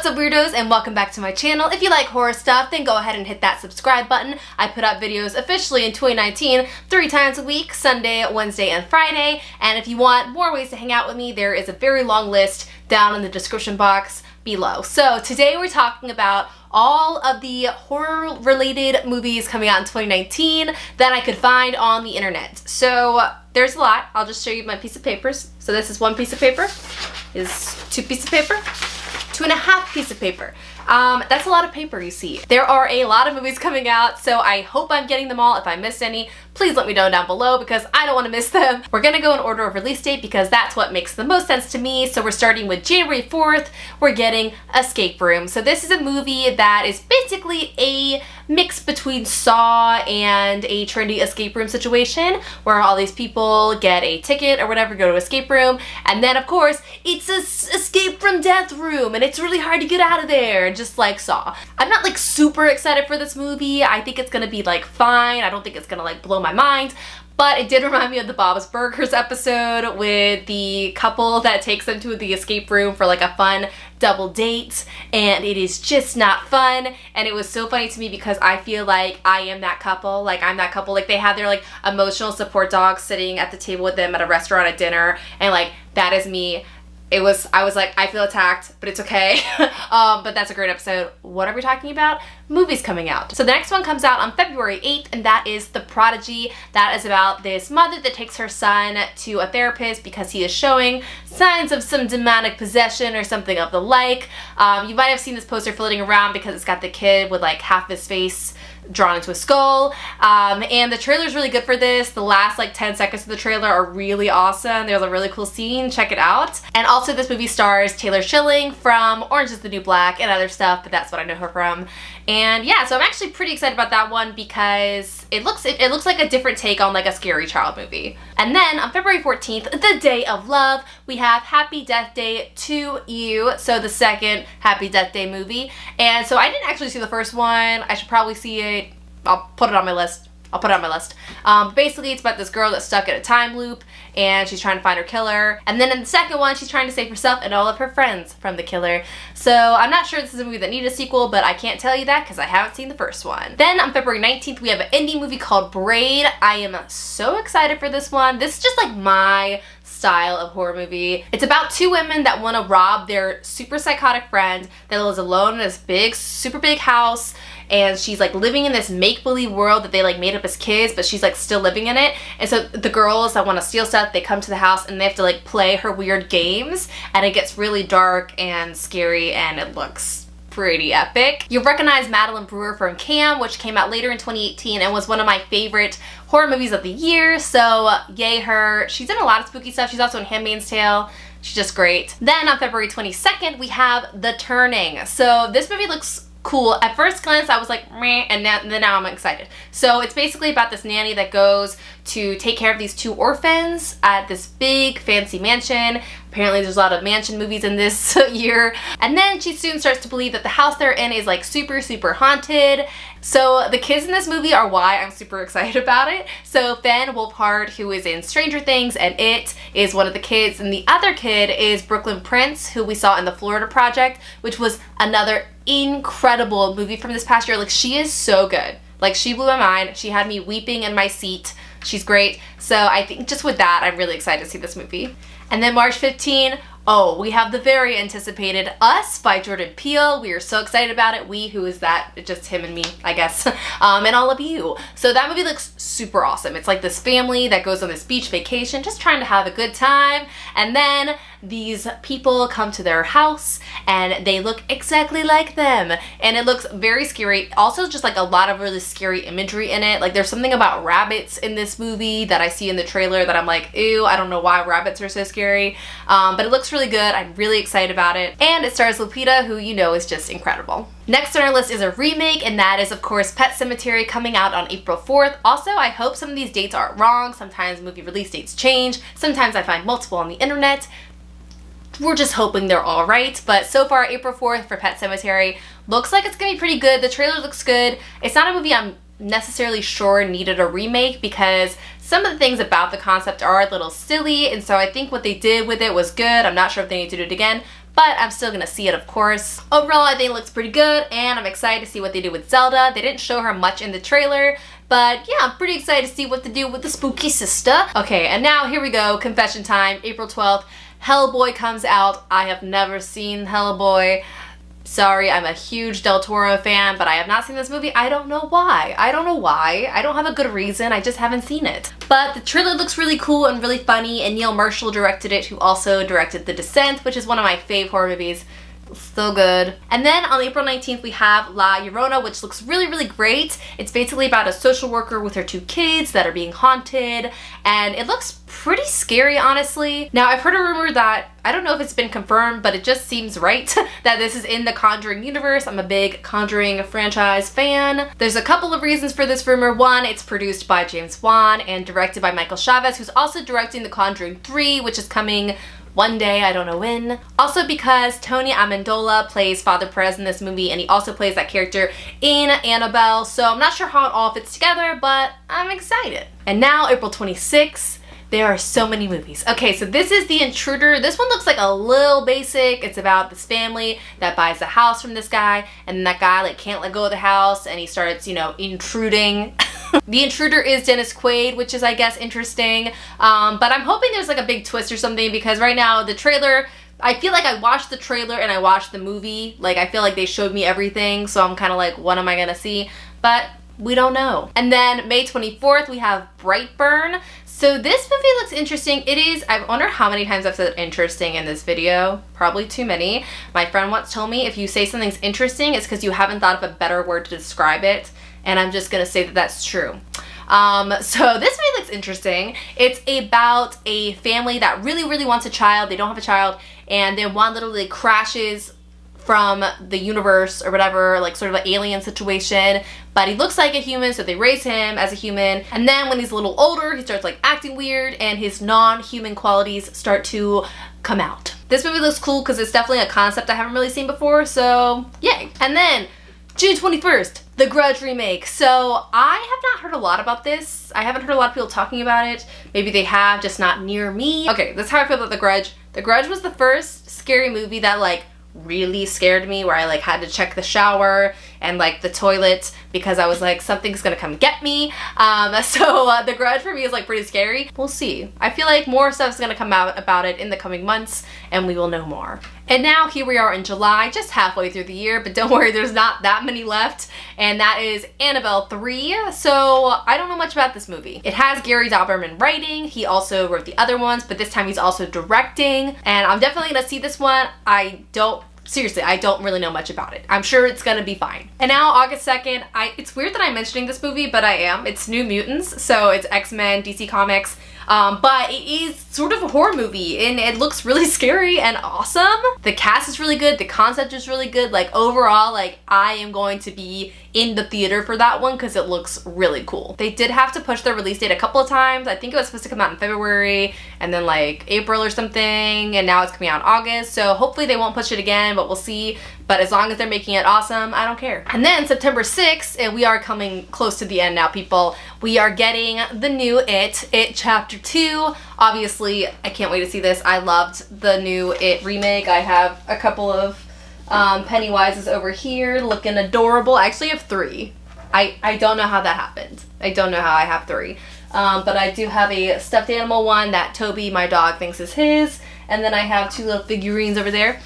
up, weirdos, and welcome back to my channel. If you like horror stuff, then go ahead and hit that subscribe button. I put out videos officially in 2019 3 times a week, Sunday, Wednesday, and Friday. And if you want more ways to hang out with me, there is a very long list down in the description box below. So today we're talking about all of the horror-related movies coming out in 2019 that I could find on the internet. So there's a lot. I'll just show you my piece of papers. So this is 1 piece of paper. Is 2 pieces of paper. 2.5 pieces of paper. That's a lot of paper, you see. There are a lot of movies coming out, so I hope I'm getting them all. If I missed any, please let me know down below because I don't want to miss them. We're gonna go in order of release date because that's what makes the most sense to me. So we're starting with January 4th. We're getting Escape Room. So this is a movie that is basically a mix between Saw and a trendy escape room situation where all these people get a ticket or whatever, go to escape room, and then of course it's a escape from death room and it's really hard to get out of there, just like Saw. I'm not like super excited for this movie. I think it's gonna be like fine. I don't think it's gonna like blow my mind. But it did remind me of the Bob's Burgers episode with the couple that takes them to the escape room for like a fun double date, and it is just not fun. And it was so funny to me because I feel like I am that couple. Like I'm that couple. Like they have their like emotional support dog sitting at the table with them at a restaurant at dinner, and like that is me. I was like, I feel attacked, but it's okay. But that's a great episode. What are we talking about? Movies coming out. So the next one comes out on February 8th, and that is The Prodigy. That is about this mother that takes her son to a therapist because he is showing signs of some demonic possession or something of the like. You might have seen this poster floating around because it's got the kid with like half his face drawn into a skull, and the trailer is really good for this. The last like 10 seconds of the trailer are really awesome. There's a really cool scene, check it out. And also this movie stars Taylor Schilling from Orange is the New Black and other stuff, but that's what I know her from. And yeah, so I'm actually pretty excited about that one because it looks like a different take on like a scary child movie. And then on February 14th, the day of love, we have Happy Death Day to You, so the second Happy Death Day movie. And so I didn't actually see the first one. I should probably see it. I'll put it on my list. Basically, it's about this girl that's stuck in a time loop and she's trying to find her killer. And then in the second one, she's trying to save herself and all of her friends from the killer. So I'm not sure this is a movie that needs a sequel, but I can't tell you that because I haven't seen the first one. Then on February 19th, we have an indie movie called Braid. I am so excited for this one. This is just like my style of horror movie. It's about 2 women that want to rob their super psychotic friend that lives alone in this big, super big house, and she's like living in this make-believe world that they like made up as kids, but she's like still living in it. And so the girls that want to steal stuff, they come to the house and they have to like play her weird games, and it gets really dark and scary and it looks pretty epic. You'll recognize Madeline Brewer from Cam, which came out later in 2018 and was one of my favorite horror movies of the year, so yay her. She's in a lot of spooky stuff. She's also in Handmaid's Tale. She's just great. Then on February 22nd, we have The Turning. So this movie looks cool. At first glance, I was like, meh, and then now I'm excited. So it's basically about this nanny that goes to take care of these 2 orphans at this big fancy mansion. Apparently there's a lot of mansion movies in this year. And then she soon starts to believe that the house they're in is like super, super haunted. So the kids in this movie are why I'm super excited about it. So Finn Wolfhard, who is in Stranger Things and It, is one of the kids. And the other kid is Brooklyn Prince, who we saw in The Florida Project, which was another incredible movie from this past year. Like, she is so good. Like, she blew my mind. She had me weeping in my seat. She's great. So I think just with that, I'm really excited to see this movie. And then March 15, oh, we have the very anticipated Us by Jordan Peele. We are so excited about it. We, who is that? Just him and me, I guess, and all of you. So that movie looks super awesome. It's like this family that goes on this beach vacation, just trying to have a good time. And then these people come to their house and they look exactly like them. And it looks very scary. Also just like a lot of really scary imagery in it. Like there's something about rabbits in this movie that I see in the trailer that I'm like, ew, I don't know why rabbits are so scary. But it looks really good. I'm really excited about it. And it stars Lupita, who you know is just incredible. Next on our list is a remake, and that is of course Pet Sematary, coming out on April 4th. Also, I hope some of these dates aren't wrong. Sometimes movie release dates change. Sometimes I find multiple on the internet. We're just hoping they're all right, but so far April 4th for Pet Sematary looks like it's gonna be pretty good. The trailer looks good. It's not a movie I'm necessarily sure needed a remake because some of the things about the concept are a little silly, and so I think what they did with it was good. I'm not sure if they need to do it again, but I'm still gonna see it, of course. Overall, I think it looks pretty good, and I'm excited to see what they do with Zelda. They didn't show her much in the trailer, but yeah, I'm pretty excited to see what to do with the spooky sister. Okay, and now here we go, confession time, April 12th. Hellboy comes out. I have never seen Hellboy. Sorry, I'm a huge Del Toro fan, but I have not seen this movie. I don't know why. I don't know why. I don't have a good reason. I just haven't seen it. But the trailer looks really cool and really funny, and Neil Marshall directed it, who also directed The Descent, which is one of my fave horror movies. So good. And then on April 19th, we have La Llorona, which looks really, really great. It's basically about a social worker with her 2 kids that are being haunted, and it looks pretty scary, honestly. Now, I've heard a rumor that, I don't know if it's been confirmed, but it just seems right that this is in the Conjuring universe. I'm a big Conjuring franchise fan. There's a couple of reasons for this rumor. One, it's produced by James Wan and directed by Michael Chavez, who's also directing The Conjuring 3, which is coming one day, I don't know when. Also because Tony Amendola plays Father Perez in this movie, and he also plays that character in Annabelle, so I'm not sure how it all fits together, but I'm excited. And now, April 26th, there are so many movies. Okay, so this is The Intruder. This one looks like a little basic. It's about this family that buys a house from this guy, and then that guy like can't let go of the house, and he starts, you know, intruding. The Intruder is Dennis Quaid, which is, I guess, interesting. But I'm hoping there's like a big twist or something, because right now the trailer, I feel like I watched the trailer and I watched the movie. Like, I feel like they showed me everything, so I'm kind of like, what am I gonna see? But we don't know. And then May 24th, we have Brightburn. So this movie looks interesting. It is, I wonder how many times I've said interesting in this video. Probably too many. My friend once told me if you say something's interesting, it's because you haven't thought of a better word to describe it. And I'm just gonna say that that's true. So this movie looks interesting. It's about a family that really, really wants a child. They don't have a child, and then one literally crashes from the universe or whatever, like sort of an alien situation, but he looks like a human, so they raise him as a human. And then when he's a little older, he starts like acting weird, and his non-human qualities start to come out. This movie looks cool because it's definitely a concept I haven't really seen before, so yay. And then June 21st, The Grudge remake. So I have not heard a lot about this. I haven't heard a lot of people talking about it. Maybe they have, just not near me. Okay, that's how I feel about The Grudge. The Grudge was the first scary movie that like really scared me, where I like had to check the shower and like the toilet because I was like, something's gonna come get me. So The Grudge for me is like pretty scary. We'll see. I feel like more stuff's gonna come out about it in the coming months, and we will know more. And now here we are in July, just halfway through the year, but don't worry, there's not that many left, and that is Annabelle 3. So I don't know much about this movie. It has Gary Dauberman writing. He also wrote the other ones, but this time he's also directing, and I'm definitely gonna see this one. Seriously, I don't really know much about it. I'm sure it's gonna be fine. And now August 2nd, it's weird that I'm mentioning this movie, but I am. It's New Mutants, so it's X-Men, DC Comics, but it is sort of a horror movie, and it looks really scary and awesome. The cast is really good, the concept is really good. Like overall, like I am going to be in the theater for that one because it looks really cool. They did have to push their release date a couple of times. I think it was supposed to come out in February and then like April or something, and now it's coming out in August, so hopefully they won't push it again, but we'll see. But as long as they're making it awesome, I don't care. And then September 6th, and we are coming close to the end now, people, we are getting the new It Chapter 2. Obviously, I can't wait to see this. I loved the new It remake. I have a couple of Pennywises over here looking adorable. I actually have 3. I don't know how that happened. I don't know how I have 3. But I do have a stuffed animal one that Toby, my dog, thinks is his. And then I have 2 little figurines over there.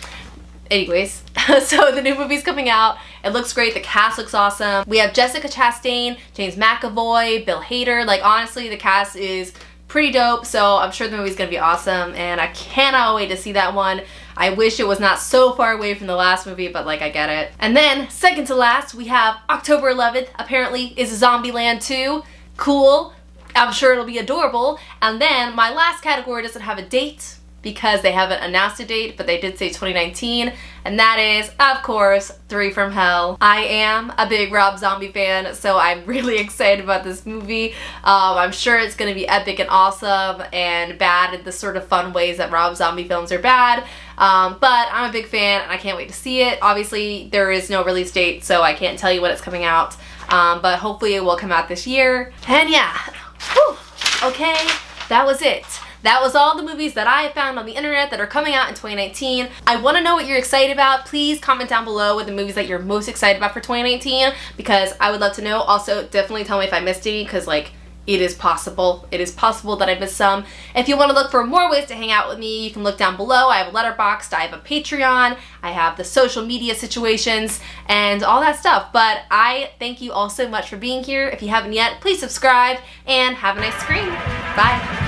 Anyways, so the new movie's coming out. It looks great. The cast looks awesome. We have Jessica Chastain, James McAvoy, Bill Hader. Like, honestly, the cast is pretty dope, so I'm sure the movie's gonna be awesome, and I cannot wait to see that one. I wish it was not so far away from the last movie, but like, I get it. And then, second to last, we have October 11th, apparently, is Zombieland 2. Cool. I'm sure it'll be adorable. And then, my last category doesn't have a date, because they haven't announced a date, but they did say 2019, and that is, of course, 3 from Hell. I am a big Rob Zombie fan, so I'm really excited about this movie. I'm sure it's gonna be epic and awesome and bad in the sort of fun ways that Rob Zombie films are bad, but I'm a big fan and I can't wait to see it. Obviously, there is no release date, so I can't tell you when it's coming out, but hopefully it will come out this year. And yeah, whew, okay, that was it. that was all the movies that I found on the internet that are coming out in 2019. I want to know what you're excited about. Please comment down below with the movies that you're most excited about for 2019 because I would love to know. Also, definitely tell me if I missed any because like it is possible. It is possible that I missed some. If you want to look for more ways to hang out with me, you can look down below. I have a Letterboxd, I have a Patreon, I have the social media situations, and all that stuff. But I thank you all so much for being here. If you haven't yet, please subscribe, and have a nice screen. Bye.